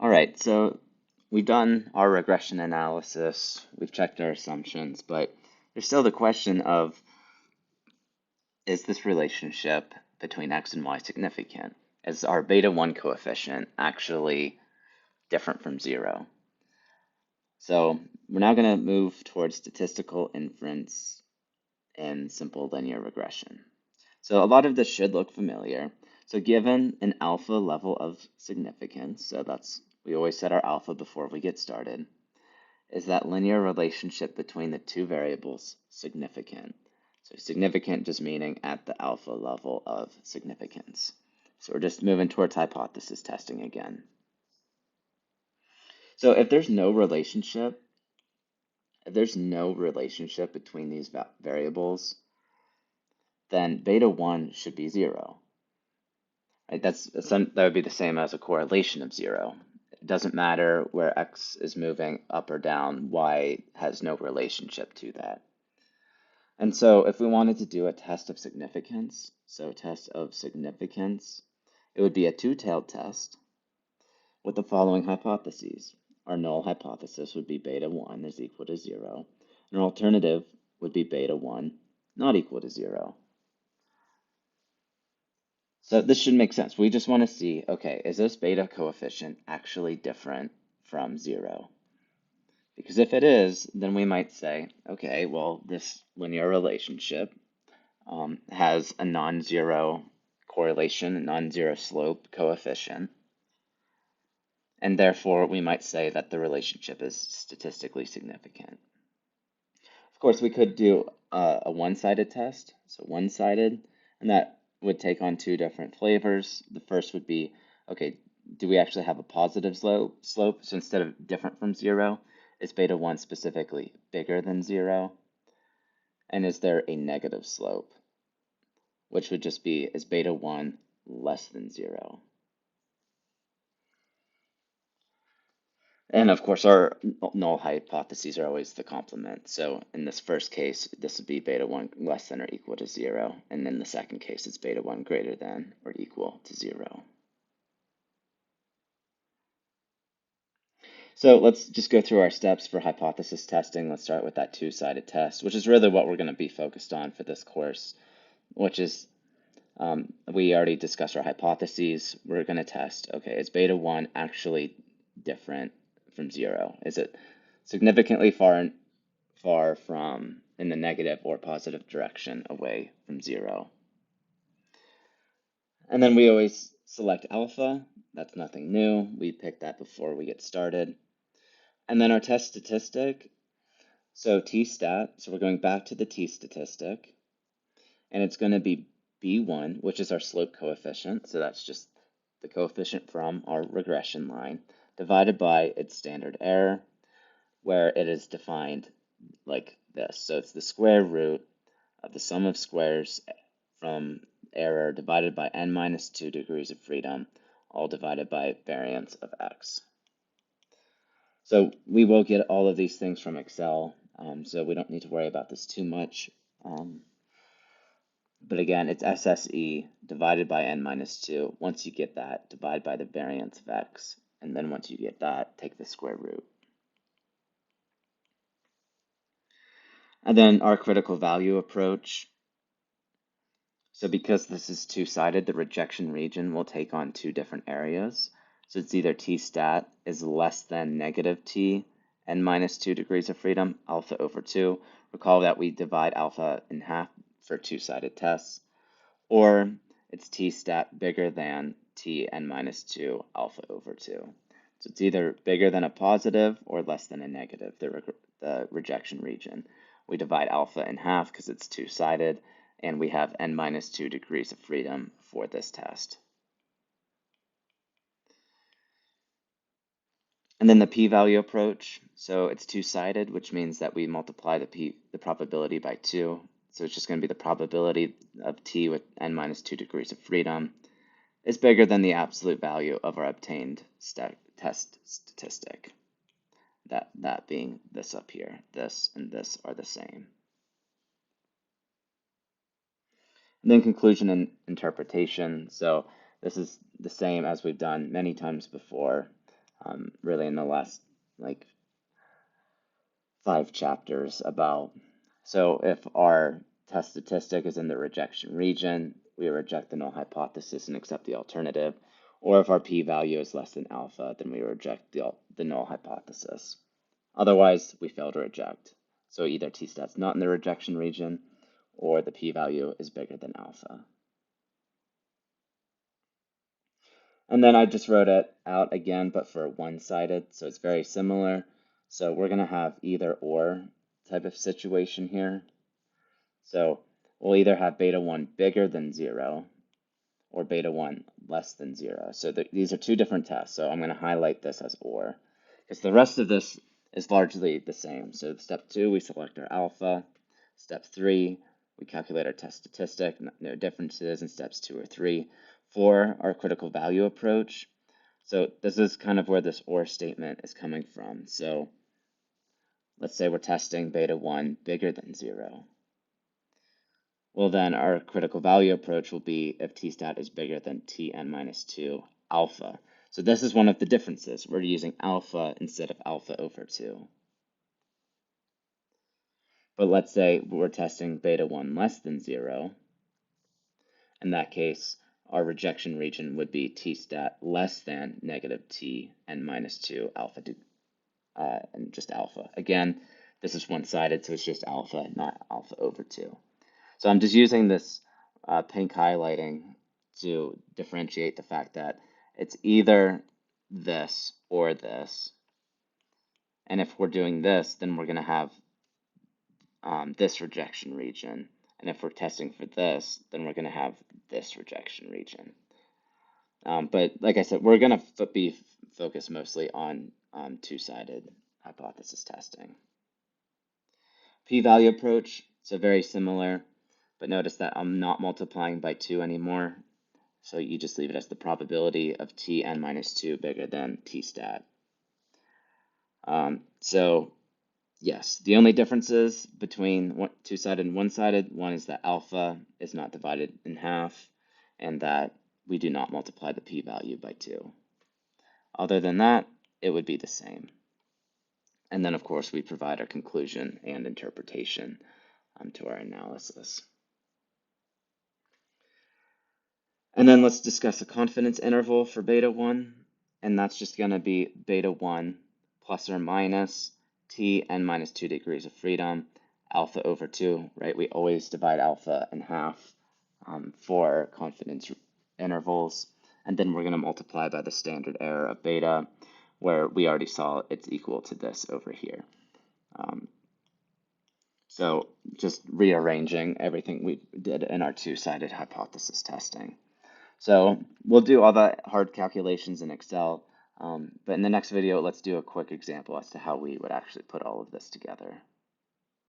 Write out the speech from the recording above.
All right, so we've done our regression analysis, we've checked our assumptions, but there's still the question of, is this relationship between x and y significant? Is our beta 1 coefficient actually different from 0? So we're now going to move towards statistical inference in simple linear regression. So a lot of this should look familiar. So given an alpha level of significance, so we always set our alpha before we get started, is that linear relationship between the two variables significant? So significant just meaning at the alpha level of significance. So we're just moving towards hypothesis testing again. So if there's no relationship between these variables, then beta 1 should be 0. Right? That would be the same as a correlation of 0. It doesn't matter where x is moving up or down, y has no relationship to that. And so if we wanted to do a test of significance, it would be a two-tailed test with the following hypotheses. Our null hypothesis would be beta 1 is equal to 0. An alternative would be beta 1 not equal to 0. So this should make sense. We just want to see, okay, is this beta coefficient actually different from 0? Because if it is, then we might say, okay, well, this linear relationship has a non-zero correlation, a non-zero slope coefficient, and therefore we might say that the relationship is statistically significant. Of course, we could do a one-sided test, so one-sided, and that would take on two different flavors. The first would be, okay, do we actually have a positive slope? So instead of different from 0, is beta 1 specifically bigger than 0? And is there a negative slope, which would just be, is beta 1 less than 0? And of course, our null hypotheses are always the complement. So in this first case, this would be beta 1 less than or equal to 0. And in the second case, it's beta 1 greater than or equal to 0. So let's just go through our steps for hypothesis testing. Let's start with that two-sided test, which is really what we're going to be focused on for this course, which is we already discussed our hypotheses. We're going to test, okay, is beta 1 actually different from 0? Is it significantly far from in the negative or positive direction away from 0? And then we always select alpha. That's nothing new. We pick that before we get started. And then our test statistic, so t-stat, so we're going back to the t-statistic, and it's going to be b1, which is our slope coefficient, so that's just the coefficient from our regression line, divided by its standard error, where it is defined like this. So it's the square root of the sum of squares from error divided by n minus 2 degrees of freedom, all divided by variance of x. So we will get all of these things from Excel, so we don't need to worry about this too much. But again, it's SSE divided by n minus 2. Once you get that, divide by the variance of x. And then once you get that, take the square root. And then our critical value approach. So because this is two-sided, the rejection region will take on two different areas. So it's either t-stat is less than negative t n minus 2 degrees of freedom, alpha over 2. Recall that we divide alpha in half for two-sided tests. Or it's t-stat bigger than t n minus 2 alpha over 2. So it's either bigger than a positive or less than a negative, the rejection region. We divide alpha in half because it's two-sided, and we have n minus 2 degrees of freedom for this test. And then the p-value approach, so it's two-sided, which means that we multiply the probability by 2. So it's just going to be the probability of t with n minus 2 degrees of freedom is bigger than the absolute value of our obtained test statistic. That being this up here. This and this are the same. And then conclusion and interpretation. So this is the same as we've done many times before. really in the last like 5 chapters about. So if our test statistic is in the rejection region, we reject the null hypothesis and accept the alternative. Or if our p-value is less than alpha, then we reject the null hypothesis. Otherwise, we fail to reject. So either t-stat's not in the rejection region, or the p-value is bigger than alpha. And then I just wrote it out again, but for one-sided, so it's very similar. So we're going to have either or type of situation here. So we'll either have beta 1 bigger than 0 or beta 1 less than 0. So these are two different tests. So I'm going to highlight this as or, because the rest of this is largely the same. So step 2, we select our alpha. Step 3, we calculate our test statistic. No differences in steps 2 or 3. For our critical value approach, so this is kind of where this or statement is coming from. So let's say we're testing beta 1 bigger than 0. Well, then our critical value approach will be if t-stat is bigger than tn minus 2 alpha. So this is one of the differences. We're using alpha instead of alpha over 2. But let's say we're testing beta 1 less than 0. In that case, our rejection region would be t-stat less than negative tn minus 2 alpha, and just alpha. Again, this is one-sided, so it's just alpha, not alpha over 2. So I'm just using this pink highlighting to differentiate the fact that it's either this or this. And if we're doing this, then we're going to have this rejection region. And if we're testing for this, then we're going to have this rejection region. But like I said, we're going to be focused mostly on two-sided hypothesis testing. P-value approach, so very similar. But notice that I'm not multiplying by 2 anymore. So you just leave it as the probability of tn minus 2 bigger than t-stat. So yes, the only differences between two-sided and one-sided, one is that alpha is not divided in half, and that we do not multiply the p-value by 2. Other than that, it would be the same. And then, of course, we provide our conclusion and interpretation to our analysis. And then let's discuss a confidence interval for beta 1, and that's just going to be beta 1 plus or minus tn minus 2 degrees of freedom, alpha over 2, right? We always divide alpha in half for confidence intervals, and then we're going to multiply by the standard error of beta, where we already saw it's equal to this over here. So just rearranging everything we did in our two-sided hypothesis testing. So we'll do all the hard calculations in Excel, but in the next video, let's do a quick example as to how we would actually put all of this together.